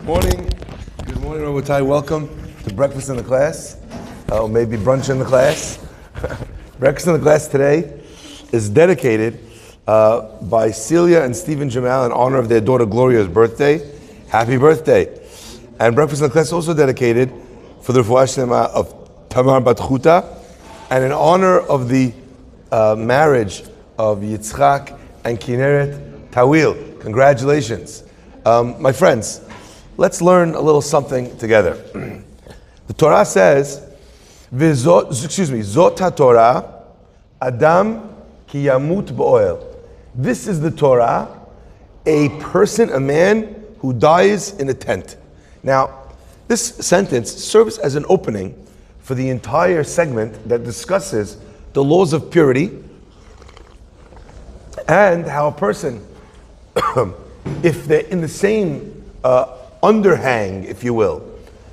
Morning. Good morning, Rabotai. Welcome to breakfast in the class, or maybe brunch in the class. Breakfast in the class today is dedicated by Celia and Stephen Jamal in honor of their daughter Gloria's birthday. Happy birthday. And breakfast in the class is also dedicated for the refuah shlema of Tamar Bat Chuta and in honor of the marriage of Yitzchak and Kineret Tawil. Congratulations. My friends, let's learn a little something together. The Torah says, Zot HaTorah, Adam ki yamut b'oel. This is the Torah, a person, a man who dies in a tent. Now, this sentence serves as an opening for the entire segment that discusses the laws of purity and how a person, if they're in the same underhang, if you will,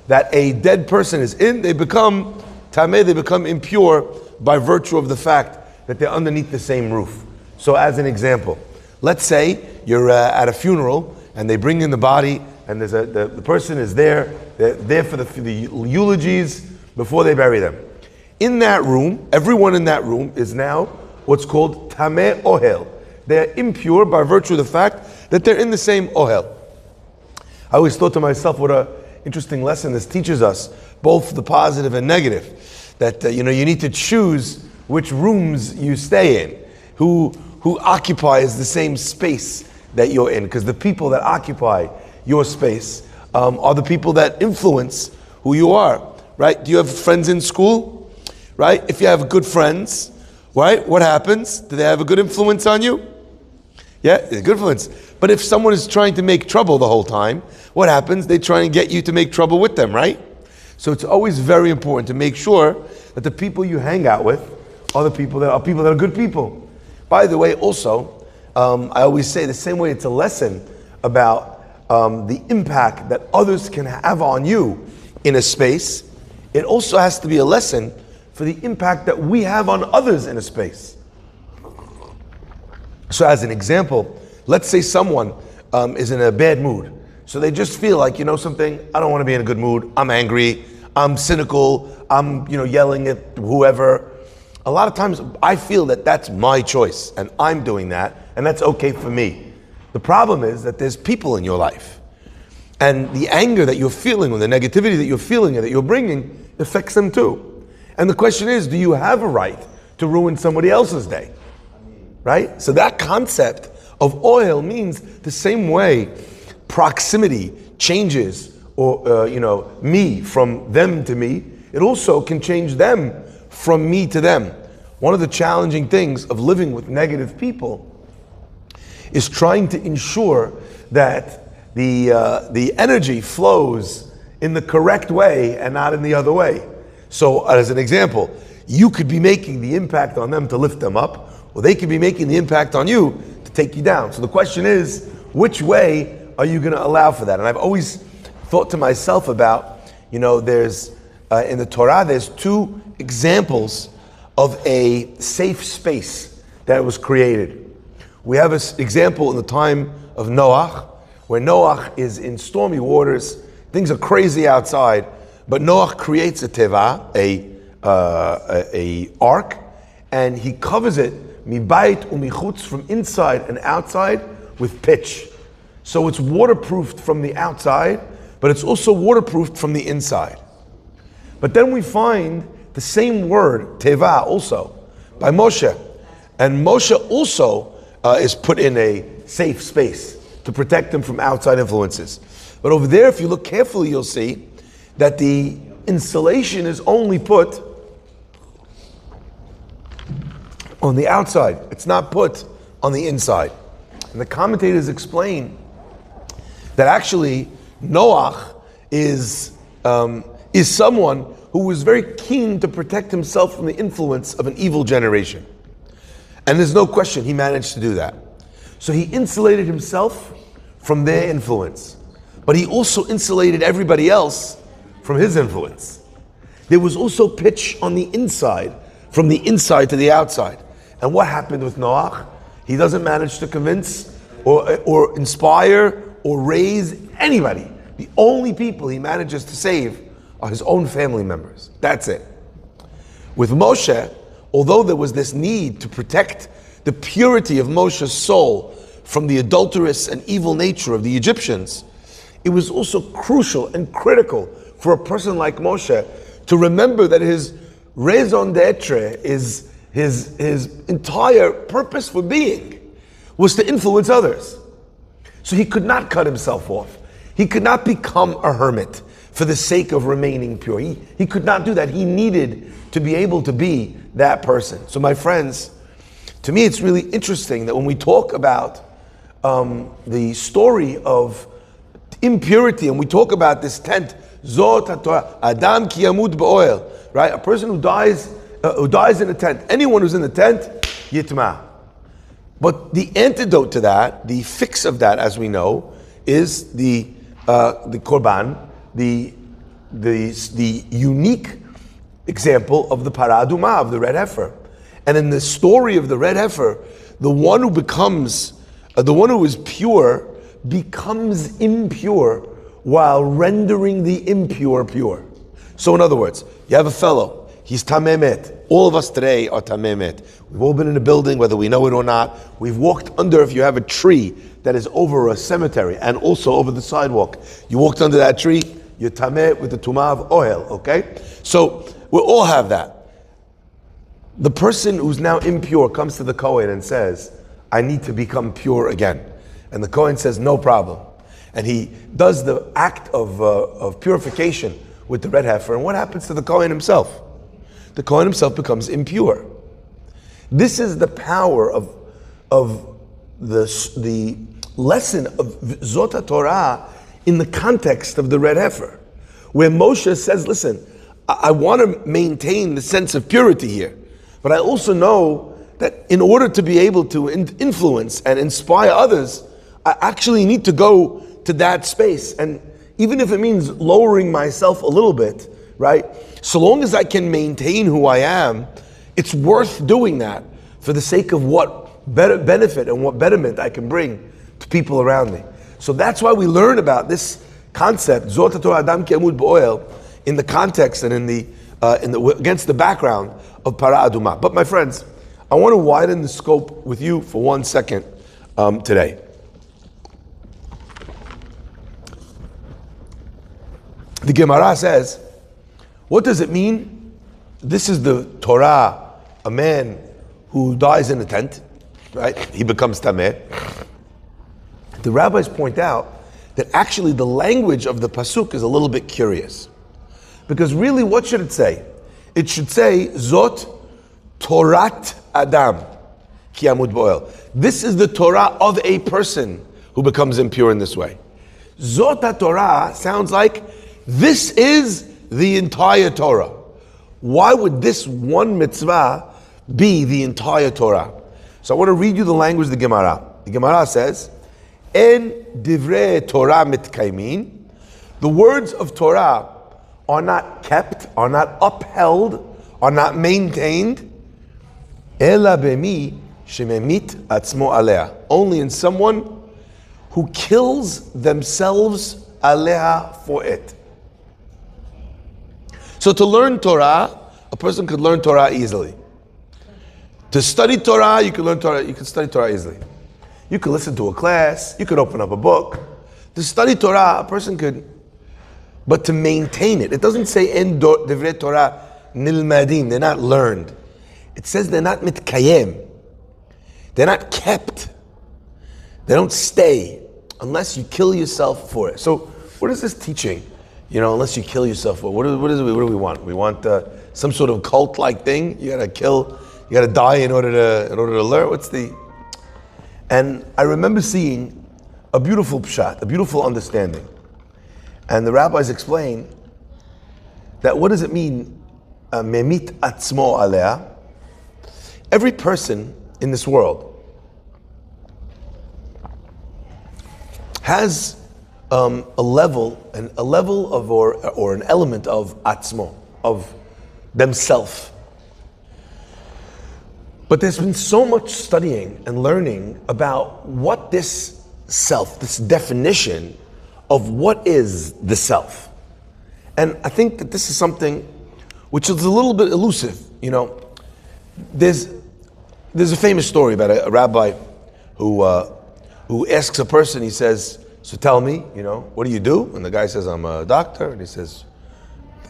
that a dead person is in, they become tameh, they become impure by virtue of the fact that they're underneath the same roof. So as an example, let's say you're at a funeral and they bring in the body and there's the person is there, they're there for the eulogies before they bury them. In that room, everyone in that room is now what's called tameh ohel. They're impure by virtue of the fact that they're in the same ohel. I always thought to myself, what an interesting lesson this teaches us, both the positive and negative. That you need to choose which rooms you stay in, who occupies the same space that you're in, because the people that occupy your space are the people that influence who you are. Right? Do you have friends in school? Right? If you have good friends, right? What happens? Do they have a good influence on you? Yeah, it's a good influence. But if someone is trying to make trouble the whole time, what happens? They try and get you to make trouble with them, right? So it's always very important to make sure that the people you hang out with are people that are good people. By the way, also, I always say the same way it's a lesson about the impact that others can have on you in a space. It also has to be a lesson for the impact that we have on others in a space. So as an example, let's say someone is in a bad mood. So they just feel like, something, I don't want to be in a good mood. I'm angry. I'm cynical. I'm, yelling at whoever. A lot of times I feel that that's my choice and I'm doing that and that's okay for me. The problem is that there's people in your life and the anger that you're feeling or the negativity that you're feeling and that you're bringing affects them too. And the question is, do you have a right to ruin somebody else's day? Right? So that concept of oil means the same way proximity changes or me from them to me, it also can change them from me to them. One of the challenging things of living with negative people is trying to ensure that the energy flows in the correct way and not in the other way. So as an example, you could be making the impact on them to lift them up, or they could be making the impact on you to take you down. So the question is, which way are you going to allow for that? And I've always thought to myself about, there's in the Torah, there's two examples of a safe space that was created. We have an example in the time of Noah, where Noah is in stormy waters, things are crazy outside, but Noah creates a teva, a ark, and he covers it mibayit umichutz, from inside and outside, with pitch. So it's waterproofed from the outside, but it's also waterproofed from the inside. But then we find the same word, teva, also, by Moshe. And Moshe also is put in a safe space to protect him from outside influences. But over there, if you look carefully, you'll see that the insulation is only put on the outside. It's not put on the inside. And the commentators explain that actually Noah is someone who was very keen to protect himself from the influence of an evil generation. And there's no question he managed to do that. So he insulated himself from their influence. But he also insulated everybody else from his influence. There was also pitch on the inside, from the inside to the outside. And what happened with Noah? He doesn't manage to convince or inspire or raise anybody The only people he manages to save are his own family members. That's it. With Moshe, although there was this need to protect the purity of Moshe's soul from the adulterous and evil nature of the Egyptians, it was also crucial and critical for a person like Moshe to remember that his raison d'etre, is his entire purpose for being, was to influence others. So he could not cut himself off. He could not become a hermit for the sake of remaining pure. He could not do that. He needed to be able to be that person. So my friends, to me it's really interesting that when we talk about the story of impurity, and we talk about this tent, Zot HaTorah, Adam ki yamut ba'oel, right? A person who dies in a tent, anyone who's in the tent, yitma. But the antidote to that, the fix of that, as we know, is the korban, the unique example of the parah adumah, of the red heifer. And in the story of the red heifer, the one who is pure becomes impure while rendering the impure pure. So in other words, you have a fellow, he's tameh met. All of us today are tameh met. We've all been in a building, whether we know it or not. We've walked under, if you have a tree that is over a cemetery and also over the sidewalk, you walked under that tree, you're tameh with the tumah of ohel, okay? So we all have that. The person who's now impure comes to the Kohen and says, I need to become pure again. And the Kohen says, no problem. And he does the act of purification with the red heifer. And what happens to the Kohen himself? The Kohen himself becomes impure. This is the power of the lesson of Zot HaTorah in the context of the red heifer, where Moshe says, listen, I want to maintain the sense of purity here, but I also know that in order to be able to influence and inspire others, I actually need to go to that space. And even if it means lowering myself a little bit, right? So long as I can maintain who I am, it's worth doing that for the sake of what better benefit and what betterment I can bring to people around me. So that's why we learn about this concept, Zot HaTorah Adam ki yamut ba'oel, in the context and in the against the background of Parah Adumah. But my friends, I want to widen the scope with you for 1 second today. The Gemara says, what does it mean? This is the Torah, a man who dies in a tent, right? He becomes tameh. The rabbis point out that actually the language of the pasuk is a little bit curious. Because really, what should it say? It should say, Zot Torat Adam ki yamut ba'oel. This is the Torah of a person who becomes impure in this way. Zot HaTorah sounds like this is the entire Torah. Why would this one mitzvah be the entire Torah? So I want to read you the language of the Gemara. The Gemara says, En divrei Torah mitkaimin. The words of Torah are not kept, are not upheld, are not maintained. Ela bemi shememit atzmo alea. Only in someone who kills themselves aleha for it. So to learn Torah, a person could learn Torah easily. To study Torah, you can learn Torah, you can study Torah easily. You could listen to a class, you could open up a book. To study Torah, a person could, but to maintain it, it doesn't say en divrei Torah nilmadim, they're not learned. It says they're not mitkayem. They're not kept. They don't stay unless you kill yourself for it. So what is this teaching? You know, unless you kill yourself for it. What do we want? We want some sort of cult-like thing. You gotta kill, you gotta die in order to learn. What's the? And I remember seeing a beautiful pshat, a beautiful understanding. And the rabbis explain that what does it mean, memit atzmo alea? Every person in this world has a level of or an element of atzmo, of themself. But there's been so much studying and learning about what this self, this definition of what is the self. And I think that this is something which is a little bit elusive. There's a famous story about a rabbi who asks a person, he says, so tell me, what do you do? And the guy says, I'm a doctor. And he says,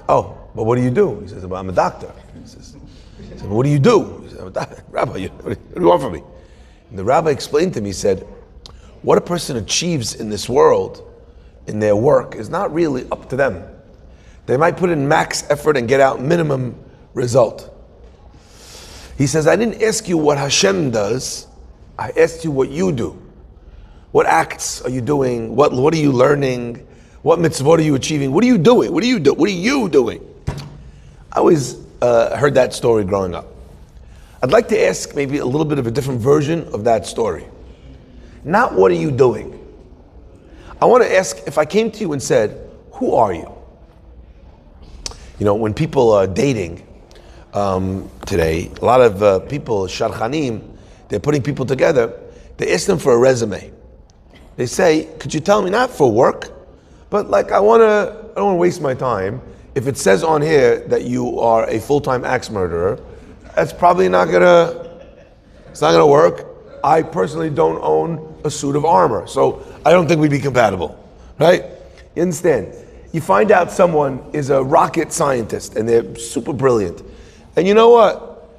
oh, but what do you do? He says, well, I'm a doctor. He says, well, what do you do? He says, I'm a doctor. Rabbi, what do you want from me? And the rabbi explained to me, he said, what a person achieves in this world, in their work, is not really up to them. They might put in max effort and get out minimum result. He says, I didn't ask you what Hashem does, I asked you what you do. What acts are you doing? What are you learning? What mitzvot are you achieving? What are you doing? What are you doing? I always heard that story growing up. I'd like to ask maybe a little bit of a different version of that story. Not what are you doing? I want to ask, if I came to you and said, who are you? When people are dating today, a lot of people, sharchanim, they're putting people together, they ask them for a resume. They say, could you tell me, not for work, but I don't want to waste my time. If it says on here that you are a full-time axe murderer, that's probably not gonna work. I personally don't own a suit of armor, so I don't think we'd be compatible, right? You understand? You find out someone is a rocket scientist and they're super brilliant. And you know what?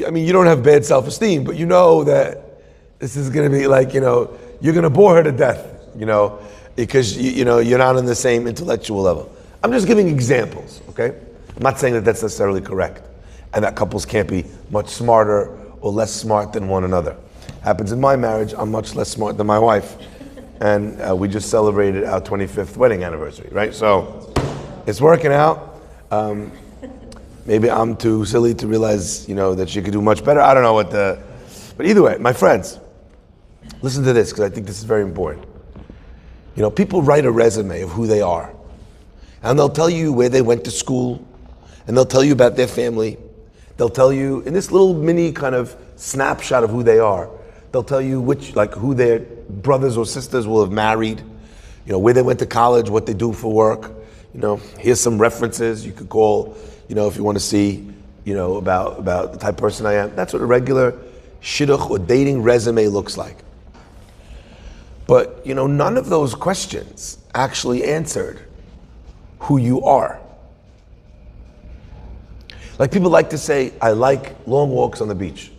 I mean, you don't have bad self-esteem, but you know that this is gonna be you're gonna bore her to death, because you're not on the same intellectual level. I'm just giving examples, okay? I'm not saying that that's necessarily correct and that couples can't be much smarter or less smart than one another. Happens in my marriage, I'm much less smart than my wife. And we just celebrated our 25th wedding anniversary, right? So it's working out. Maybe I'm too silly to realize, that she could do much better. I don't know but either way, my friends, listen to this, because I think this is very important. People write a resume of who they are. And they'll tell you where they went to school. And they'll tell you about their family. They'll tell you, in this little mini kind of snapshot of who they are, they'll tell you who their brothers or sisters will have married, where they went to college, what they do for work. Here's some references you could call, if you want to see, about the type of person I am. That's what a regular shidduch or dating resume looks like. But, none of those questions actually answered who you are. People like to say, I like long walks on the beach.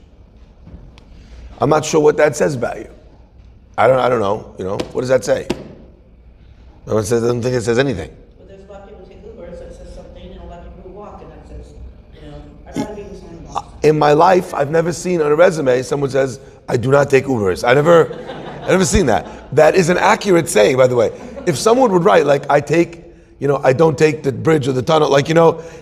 I'm not sure what that says about you. I don't know, what does that say? No one says, I don't think it says anything. But there's a lot of people who take Ubers that says something, and a lot of people who walk and that says, I'd rather be with someone who walks. In my life, I've never seen on a resume someone says, I do not take Ubers. I've never seen that. That is an accurate saying, by the way. If someone would write, I don't take the bridge or the tunnel,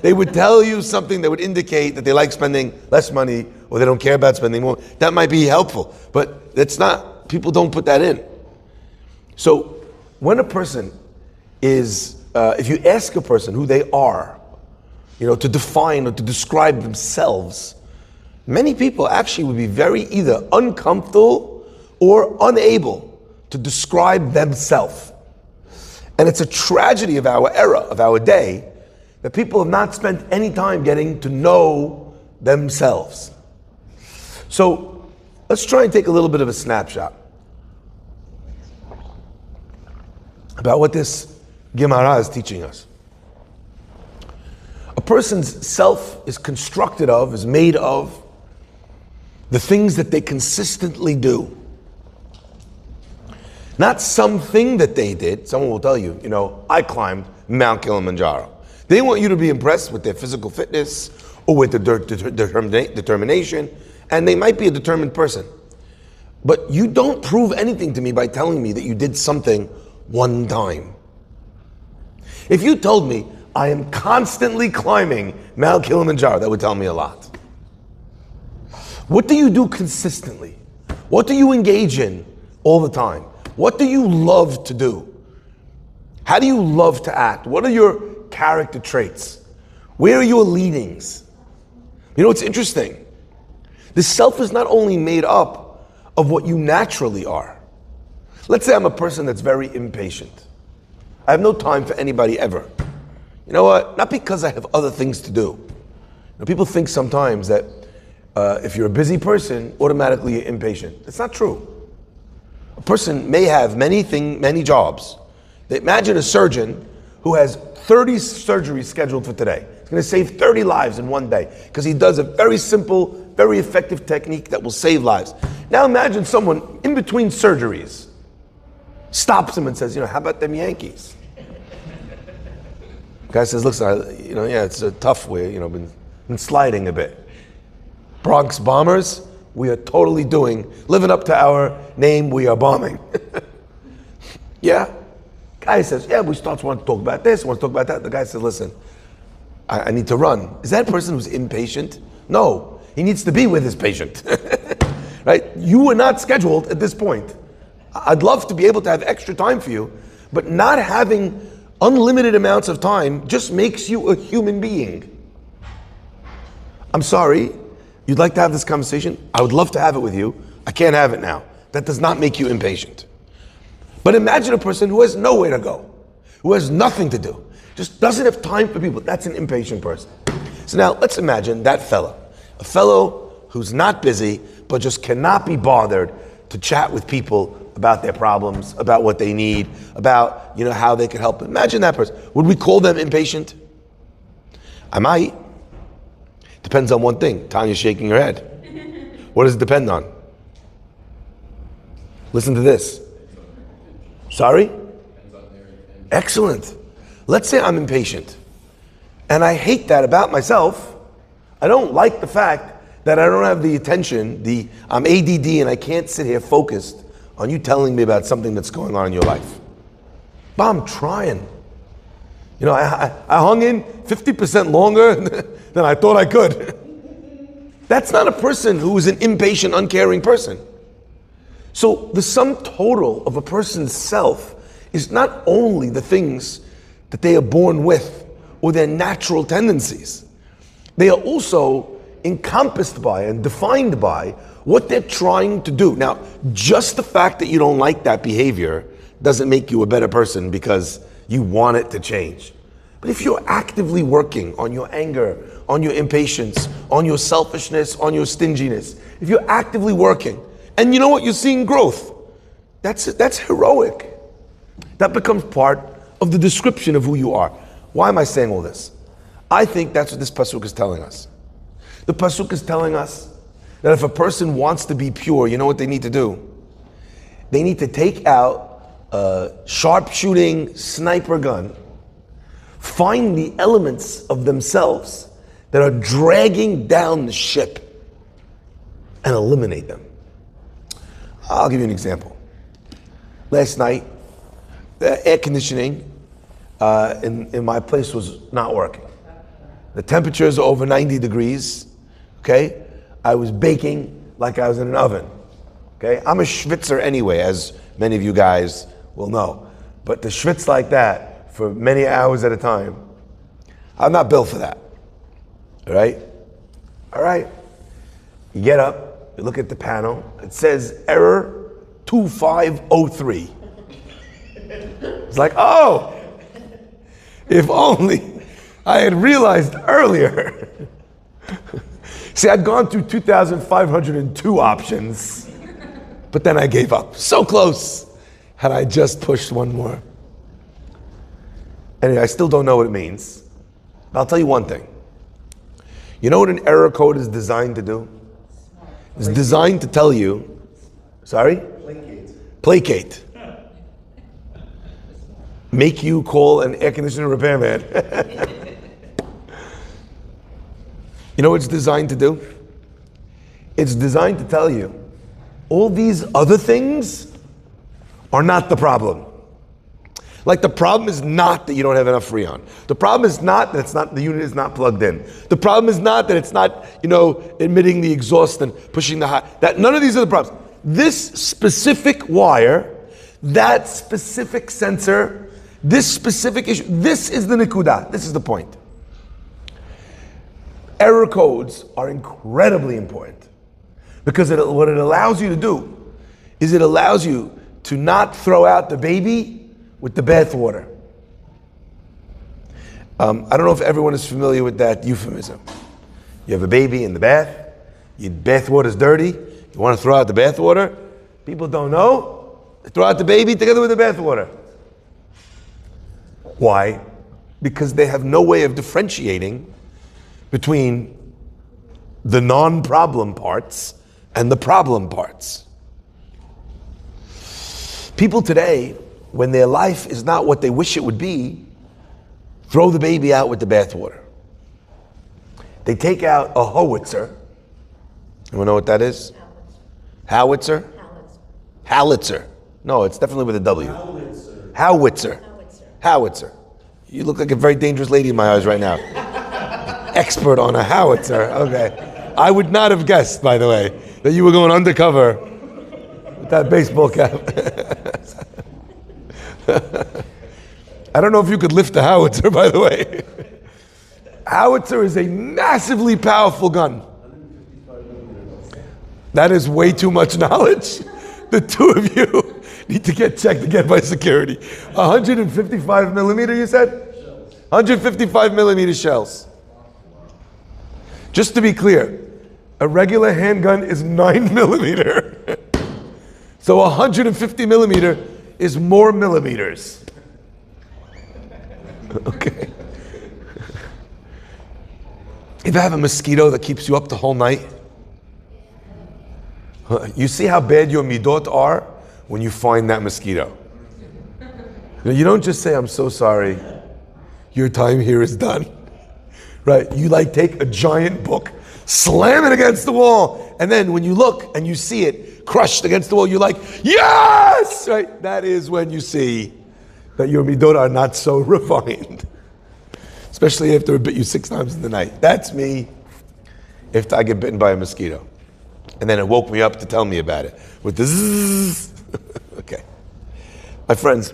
they would tell you something that would indicate that they like spending less money or they don't care about spending more. That might be helpful, but it's not, people don't put that in. So when a person is, if you ask a person who they are, to define or to describe themselves, many people actually would be very either uncomfortable or unable to describe themselves. And it's a tragedy of our era, of our day, that people have not spent any time getting to know themselves. So let's try and take a little bit of a snapshot about what this Gemara is teaching us. A person's self is constructed of, is made of the things that they consistently do. Not something that they did. Someone will tell you, I climbed Mount Kilimanjaro. They want you to be impressed with their physical fitness or with their determination, and they might be a determined person. But you don't prove anything to me by telling me that you did something one time. If you told me, I am constantly climbing Mount Kilimanjaro, that would tell me a lot. What do you do consistently? What do you engage in all the time? What do you love to do? How do you love to act? What are your character traits? Where are your leanings? It's interesting. The self is not only made up of what you naturally are. Let's say I'm a person that's very impatient. I have no time for anybody ever. You know what? Not because I have other things to do. People think sometimes that if you're a busy person, automatically you're impatient. It's not true. A person may have many jobs. Imagine a surgeon who has 30 surgeries scheduled for today. He's going to save 30 lives in one day because he does a very simple, very effective technique that will save lives. Now imagine someone in between surgeries stops him and says, how about them Yankees? Guy says, listen, it's a tough way, been sliding a bit. Bronx Bombers, we are totally living up to our name, we are bombing. Yeah? Guy says, we start to want to talk about this, want to talk about that. The guy says, listen, I need to run. Is that a person who's impatient? No, he needs to be with his patient. Right? You were not scheduled at this point. I'd love to be able to have extra time for you, but not having unlimited amounts of time just makes you a human being. I'm sorry, you'd like to have this conversation? I would love to have it with you. I can't have it now. That does not make you impatient. But imagine a person who has nowhere to go, who has nothing to do, just doesn't have time for people. That's an impatient person. So now let's imagine that fellow, a fellow who's not busy, but just cannot be bothered to chat with people about their problems, about what they need, about how they can help. Imagine that person. Would we call them impatient? I might. Depends on one thing. Tanya's shaking her head. What does it depend on? Listen to this. Sorry? Excellent. Let's say I'm impatient. And I hate that about myself. I don't like the fact that I don't have the attention, I'm ADD and I can't sit here focused on you telling me about something that's going on in your life. But I'm trying. I hung in 50% longer than I thought I could. That's not a person who is an impatient, uncaring person. So the sum total of a person's self is not only the things that they are born with or their natural tendencies. They are also encompassed by and defined by what they're trying to do. Now, just the fact that you don't like that behavior doesn't make you a better person because you want it to change. But if you're actively working on your anger, on your impatience, on your selfishness, on your stinginess, if you're actively working, and you know what, you're seeing growth, that's heroic. That becomes part of the description of who you are. Why am I saying all this? I think that's what this pasuk is telling us. The pasuk is telling us that if a person wants to be pure, you know what they need to do? They need to take out a sharpshooting sniper gun, find the elements of themselves that are dragging down the ship, and eliminate them. I'll give you an example. Last night, the air conditioning in my place was not working. The temperatures are over 90 degrees. Okay, I was baking like I was in an oven. Okay, I'm a schwitzer anyway, as many of you guys will know. But to schwitz like that for many hours at a time, I'm not built for that. All right. You get up, you look at the panel. It says error 2503. It's like, oh, if only I had realized earlier. See, I'd gone through 2,502 options, but then I gave up. So close, had I just pushed one more. Anyway, I still don't know what it means. But I'll tell you one thing. You know what an error code is designed to do? It's designed to tell you, sorry? Placate. Make you call an air conditioner repairman. You know what it's designed to do? It's designed to tell you all these other things are not the problem. Like the problem is not that you don't have enough Freon. The problem is not that the unit is not plugged in. The problem is not that it's not, emitting the exhaust and pushing the hot. That none of these are the problems. This specific wire, that specific sensor, this specific issue, this is the nikuda. This is the point. Error codes are incredibly important because what it allows you to do is it allows you to not throw out the baby with the bathwater. I don't know if everyone is familiar with that euphemism. You have a baby in the bath, your bath water's dirty, you want to throw out the bath water. People don't know, they throw out the baby together with the bath water. Why? Because they have no way of differentiating between the non-problem parts and the problem parts. People today, when their life is not what they wish it would be, throw the baby out with the bathwater. They take out a howitzer. Anyone know what that is? Howitzer? Howitzer. No, it's definitely with a W. Howitzer. Howitzer. You look like a very dangerous lady in my eyes right now. Expert on a howitzer. Okay. I would not have guessed, by the way, that you were going undercover with that baseball cap. I don't know if you could lift a howitzer, by the way. Howitzer is a massively powerful gun. That is way too much knowledge. The two of you need to get checked again by security. 155 millimeter, you said? 155 millimeter shells. Just to be clear, a regular handgun is 9 millimeter. So 150 millimeter is more millimeters. Okay. If you have a mosquito that keeps you up the whole night, you see how bad your midot are when you find that mosquito. You don't just say, I'm so sorry, your time here is done. Right? You like take a giant book, slam it against the wall, and then when you look and you see it crushed against the wall, you're like, yes! Right? That is when you see that your midot are not so refined. Especially after I bit you 6 times in the night. That's me after I get bitten by a mosquito. And then it woke me up to tell me about it. With the zzz. Okay. My friends,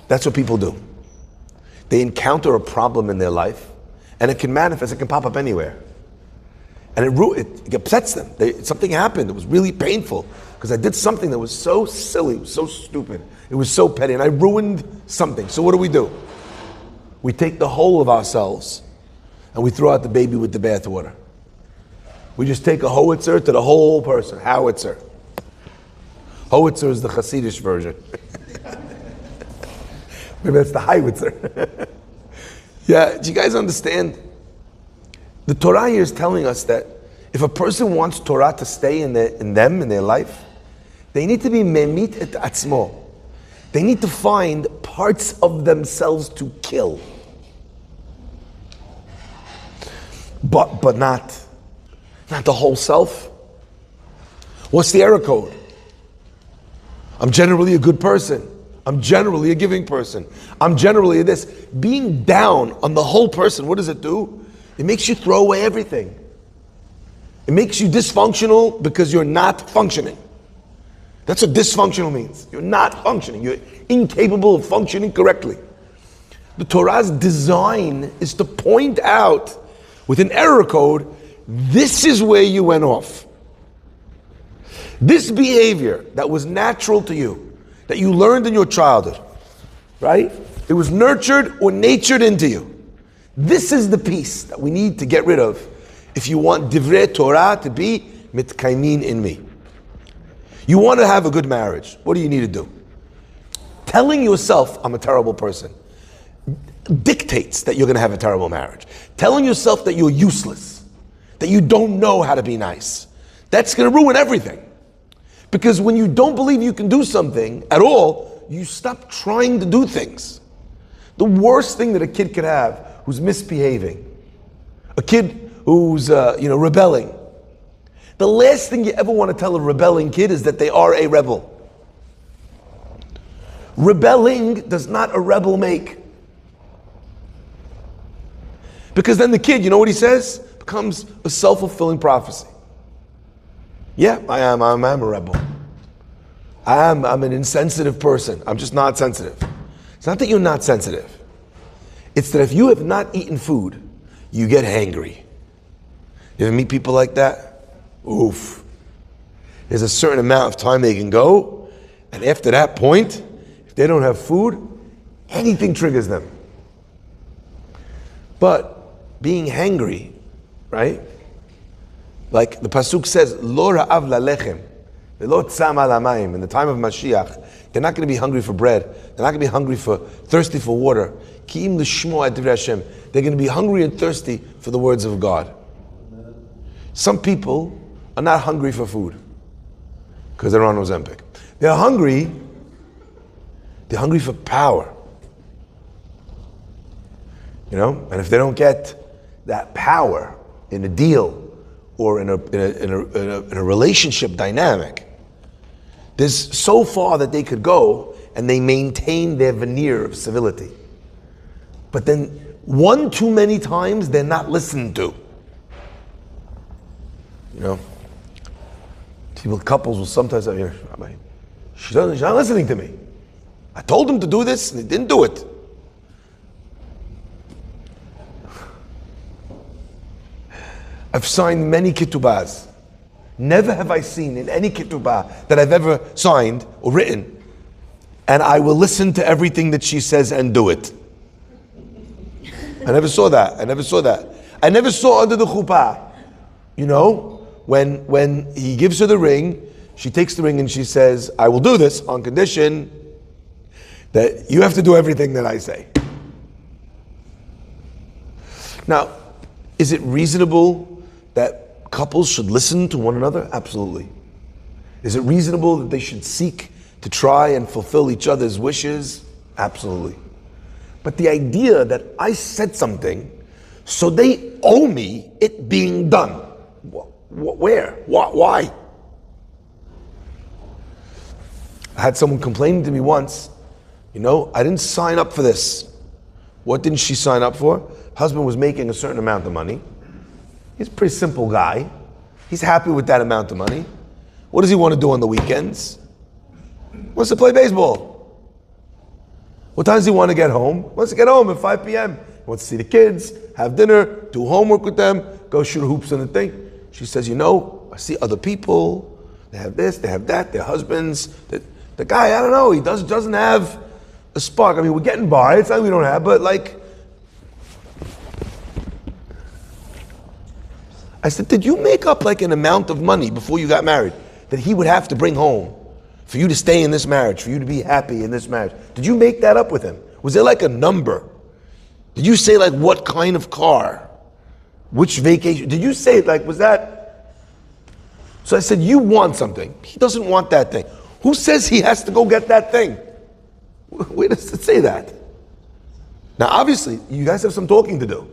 that's what people do. They encounter a problem in their life, and it can manifest, it can pop up anywhere. And it upsets them. Something happened, it was really painful, because I did something that was so silly, it was so stupid, it was so petty, and I ruined something. So what do? We take the whole of ourselves and we throw out the baby with the bathwater. We just take a howitzer to the whole person. Howitzer. Howitzer is the Hasidish version. Maybe that's the howitzer. Yeah, do you guys understand? The Torah here is telling us that if a person wants Torah to stay in their life, they need to be memit et atzmo. They need to find parts of themselves to kill. But not the whole self. What's the error code? I'm generally a good person. I'm generally a giving person. I'm generally this. Being down on the whole person, what does it do? It makes you throw away everything. It makes you dysfunctional because you're not functioning. That's what dysfunctional means. You're not functioning. You're incapable of functioning correctly. The Torah's design is to point out with an error code, this is where you went off. This behavior that was natural to you, that you learned in your childhood, right? It was nurtured or natured into you. This is the piece that we need to get rid of if you want divrei Torah to be mitkaimin in me. You want to have a good marriage. What do you need to do? Telling yourself, I'm a terrible person, dictates that you're going to have a terrible marriage. Telling yourself that you're useless, that you don't know how to be nice, that's going to ruin everything. Because when you don't believe you can do something at all, you stop trying to do things. The worst thing that a kid could have who's misbehaving, a kid who's rebelling, the last thing you ever want to tell a rebelling kid is that they are a rebel. Rebelling does not a rebel make. Because then the kid, you know what he says? Becomes a self-fulfilling prophecy. Yeah, I'm a rebel. I'm an insensitive person. I'm just not sensitive. It's not that you're not sensitive. It's that if you have not eaten food, you get hangry. You ever meet people like that? Oof. There's a certain amount of time they can go, and after that point, if they don't have food, anything triggers them. But being hangry, right? Like the pasuk says, "Lo ra'av lalechem, velo tzam al hamayim." In the time of Mashiach, they're not going to be hungry for bread. They're not going to be hungry thirsty for water. Ki'im l'shmo ad divrei Hashem. They're going to be hungry and thirsty for the words of God. Some people are not hungry for food because they're on Ozempic. They're hungry for power. You know, and if they don't get that power in a deal or in a relationship dynamic, there's so far that they could go and they maintain their veneer of civility. But then one too many times they're not listened to. You know, couples will sometimes say, she's not listening to me. I told him to do this and he didn't do it. I've signed many ketubahs. Never have I seen in any ketubah that I've ever signed or written, and I will listen to everything that she says and do it. I never saw that. I never saw under the chuppah, you know, when he gives her the ring, she takes the ring and she says, I will do this on condition that you have to do everything that I say. Now, is it reasonable that couples should listen to one another? Absolutely. Is it reasonable that they should seek to try and fulfill each other's wishes? Absolutely. But the idea that I said something, so they owe me it being done. Where? Why? I had someone complaining to me once, you know, I didn't sign up for this. What didn't she sign up for? Husband was making a certain amount of money. He's a pretty simple guy. He's happy with that amount of money. What does he want to do on the weekends? Wants to play baseball. What time does he want to get home? Wants to get home at 5 p.m. He wants to see the kids, have dinner, do homework with them, go shoot hoops on the thing. She says, you know, I see other people. They have this, they have that, their husbands. The guy, I don't know, he doesn't have a spark. I mean, we're getting by. It's not like we don't have, but like, I said, did you make up like an amount of money before you got married that he would have to bring home for you to stay in this marriage, for you to be happy in this marriage? Did you make that up with him? Was there like a number? Did you say like what kind of car? Which vacation? Did you say like, was that? So I said, you want something. He doesn't want that thing. Who says he has to go get that thing? Where does it say that? Now obviously, you guys have some talking to do.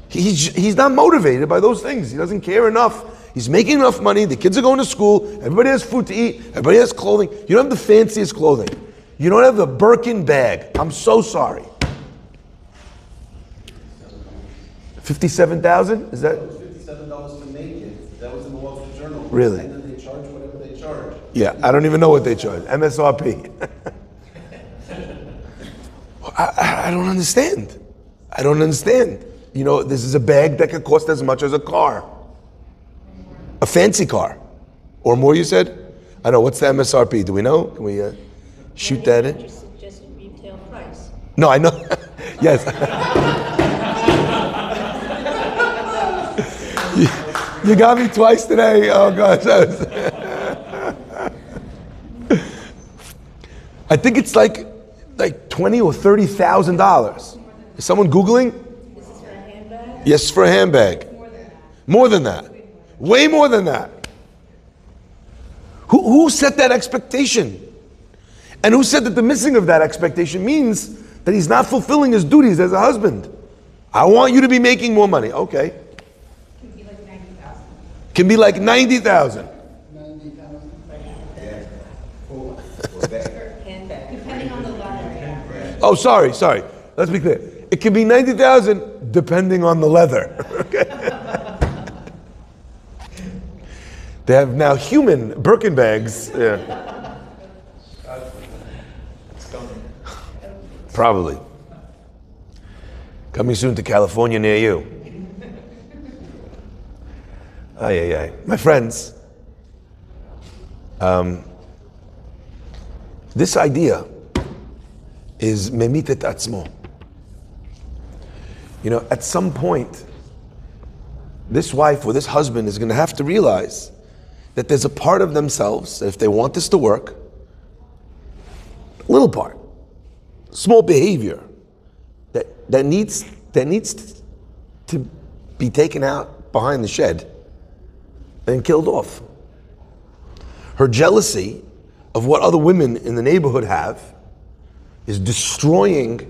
He's not motivated by those things. He doesn't care enough. He's making enough money. The kids are going to school. Everybody has food to eat. Everybody has clothing. You don't have the fanciest clothing. You don't have the Birkin bag. I'm so sorry. 57,000? Is that? It was $57 to make it. That was in the Wall Street Journal. Really? And then they charge whatever they charge. Yeah, I don't even know what they charge. MSRP. I don't understand. I don't understand. You know, this is a bag that could cost as much as a car. A fancy car. Or more, you said? I know, what's the MSRP? Do we know? Can we shoot that in? Just suggested retail price. No, I know. Yes. You got me twice today. Oh gosh. I think it's like $20,000 or $30,000. Is someone Googling? This is for a handbag? Yes, for a handbag. More than that. Way more than that. Who set that expectation? And who said that the missing of that expectation means that he's not fulfilling his duties as a husband? I want you to be making more money. Okay. Can be like 90,000. 90,000. Handbag, depending on the leather. Oh, sorry. Let's be clear. It can be 90,000 depending on the leather. Okay. They have now human Birkin bags. Yeah. Probably. Coming soon to California near you. Ay. My friends, this idea is memitet atzmo. You know, at some point, this wife or this husband is going to have to realize that there's a part of themselves that if they want this to work, a little part, small behavior that needs to be taken out behind the shed and killed off. Her jealousy of what other women in the neighborhood have is destroying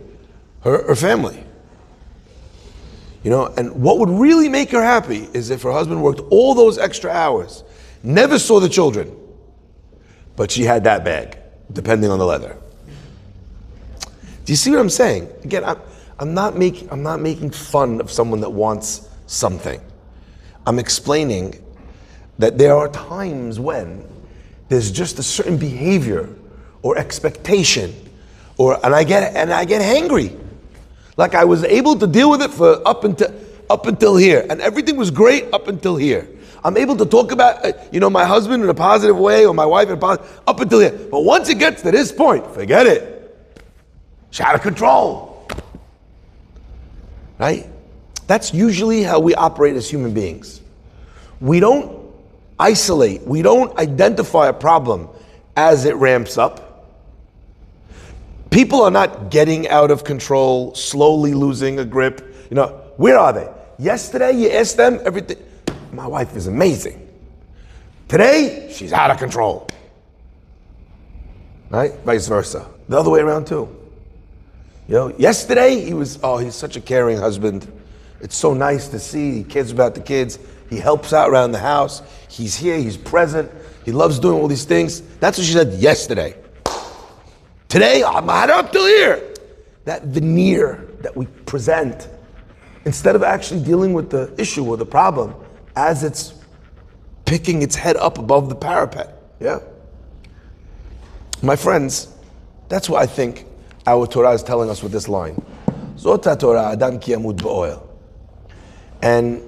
her family. You know, and what would really make her happy is if her husband worked all those extra hours, never saw the children, but she had that bag, depending on the leather. Do you see what I'm saying? Again, I'm not making fun of someone that wants something. I'm explaining that there are times when there's just a certain behavior or expectation, and I get hangry. Like I was able to deal with it for up until here, and everything was great up until here. I'm able to talk about my husband in a positive way or my wife in a positive up until here. But once it gets to this point, forget it. It's out of control, right? That's usually how we operate as human beings. We don't isolate. We don't identify a problem as it ramps up. People are not getting out of control, slowly losing a grip. You know, where are they? Yesterday, you asked them everything. My wife is amazing. Today, she's out of control. Right? Vice versa. The other way around too. You know, yesterday, he's such a caring husband. It's so nice to see. He cares about the kids. He helps out around the house. He's here, he's present. He loves doing all these things. That's what she said yesterday. Today, I'm up till here. That veneer that we present, instead of actually dealing with the issue or the problem as it's picking its head up above the parapet. Yeah? My friends, that's what I think our Torah is telling us with this line. Zot Torah Adam ki yamut ba'oel. And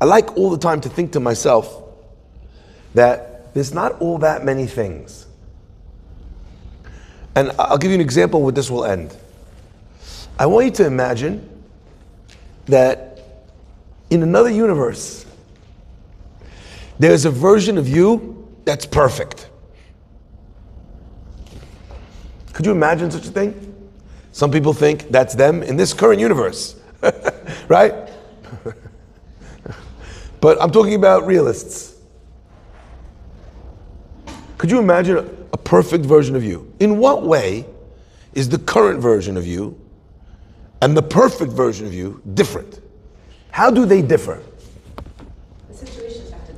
I like all the time to think to myself that there's not all that many things. And I'll give you an example where this will end. I want you to imagine that in another universe, there's a version of you that's perfect. Could you imagine such a thing? Some people think that's them in this current universe, right? But I'm talking about realists. Could you imagine a perfect version of you? In what way is the current version of you and the perfect version of you different? How do they differ? The situations have to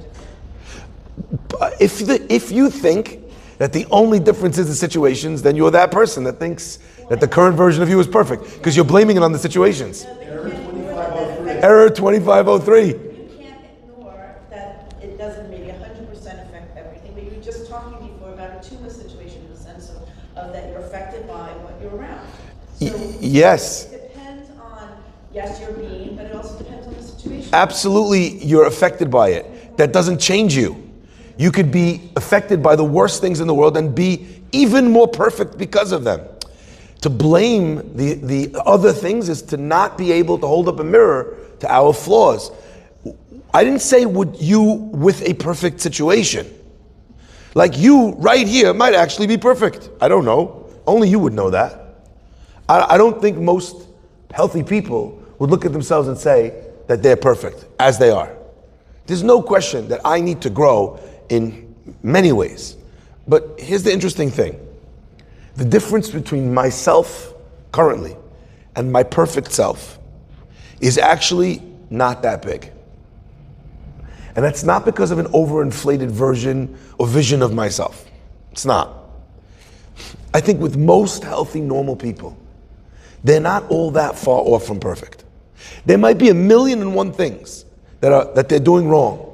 differ. If you think that the only difference is the situations, then you're that person that thinks that the current version of you is perfect because you're blaming it on the situations. Error 2503. Error 2503. You can't ignore that it doesn't maybe 100% affect everything, but you were just talking before about a tumor situation in the sense of that you're affected by what you're around. So Yes. it depends on, yes, your being, but it also depends on the situation. Absolutely, you're affected by it. That doesn't change you. You could be affected by the worst things in the world and be even more perfect because of them. To blame the other things is to not be able to hold up a mirror to our flaws. I didn't say would you with a perfect situation. Like you right here might actually be perfect. I don't know. Only you would know that. I don't think most healthy people would look at themselves and say that they're perfect as they are. There's no question that I need to grow in many ways. But here's the interesting thing. The difference between myself currently and my perfect self is actually not that big. And that's not because of an overinflated version or vision of myself. It's not. I think with most healthy, normal people, they're not all that far off from perfect. There might be 1,000,001 things that they're doing wrong.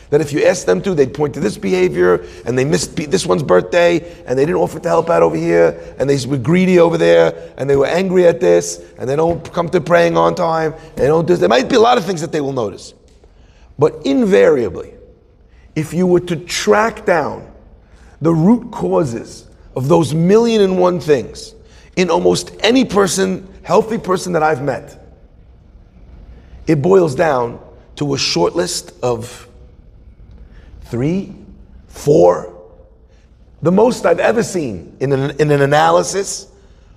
That if you ask them to, they'd point to this behavior, and they missed this one's birthday, and they didn't offer to help out over here, and they were greedy over there, and they were angry at this, and they don't come to praying on time, and they don't do this. There might be a lot of things that they will notice. But invariably, if you were to track down the root causes of those 1,000,001 things in almost any person, healthy person that I've met, it boils down to a short list of 3, 4. The most I've ever seen in an analysis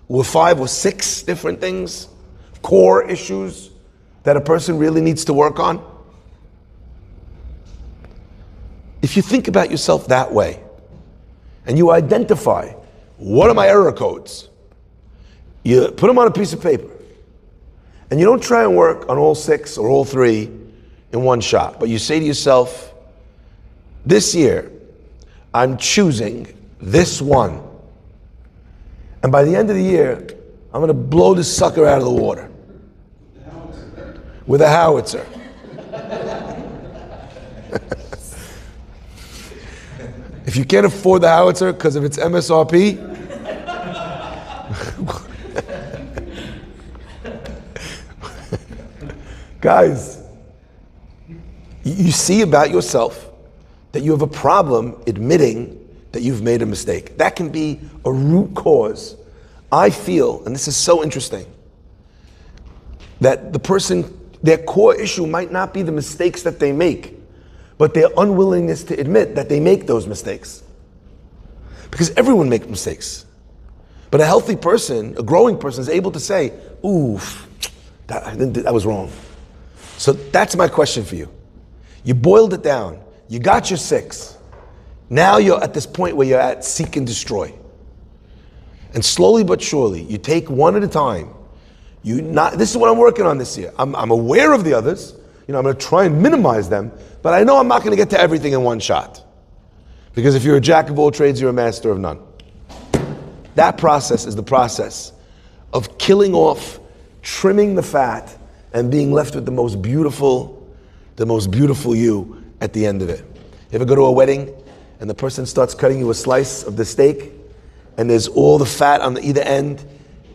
were 5 or 6 different things, core issues that a person really needs to work on. If you think about yourself that way, and you identify, what are my error codes? You put them on a piece of paper. And you don't try and work on all 6 or all 3 in one shot, but you say to yourself, this year, I'm choosing this one. And by the end of the year, I'm going to blow this sucker out of the water. With a howitzer. If you can't afford the howitzer because of its MSRP, guys, you see about yourself that you have a problem admitting that you've made a mistake. That can be a root cause. I feel, and this is so interesting, that the person, their core issue might not be the mistakes that they make, but their unwillingness to admit that they make those mistakes. Because everyone makes mistakes. But a healthy person, a growing person, is able to say, oof, that was wrong. So that's my question for you. You boiled it down. You got your 6. Now you're at this point where you're at seek and destroy. And slowly but surely, you take one at a time. This is what I'm working on this year. I'm aware of the others. I'm going to try and minimize them, but I know I'm not going to get to everything in one shot. Because if you're a jack of all trades, you're a master of none. That process is the process of killing off, trimming the fat, and being left with the most beautiful you at the end of it. You ever go to a wedding and the person starts cutting you a slice of the steak and there's all the fat on either end,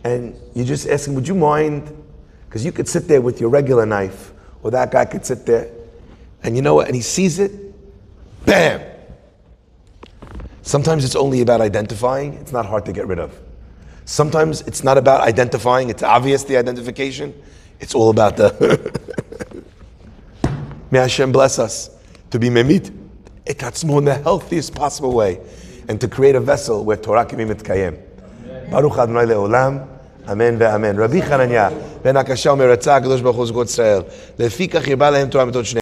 and you just ask him, would you mind? Because you could sit there with your regular knife, or that guy could sit there, and you know what? And he sees it, bam! Sometimes it's only about identifying. It's not hard to get rid of. Sometimes it's not about identifying. It's obvious, the identification. It's all about the... May Hashem bless us to be memit et atzmo in the healthiest possible way, and to create a vessel where Torah can be mitkayem. Baruch Adonai le'olam. Amen ve'amen. Rabbi Chananya ben Akasha אומר, רצה הקדוש ברוך הוא זכות ישראל, לפיכך הרבה להם תורה מתות שניהם.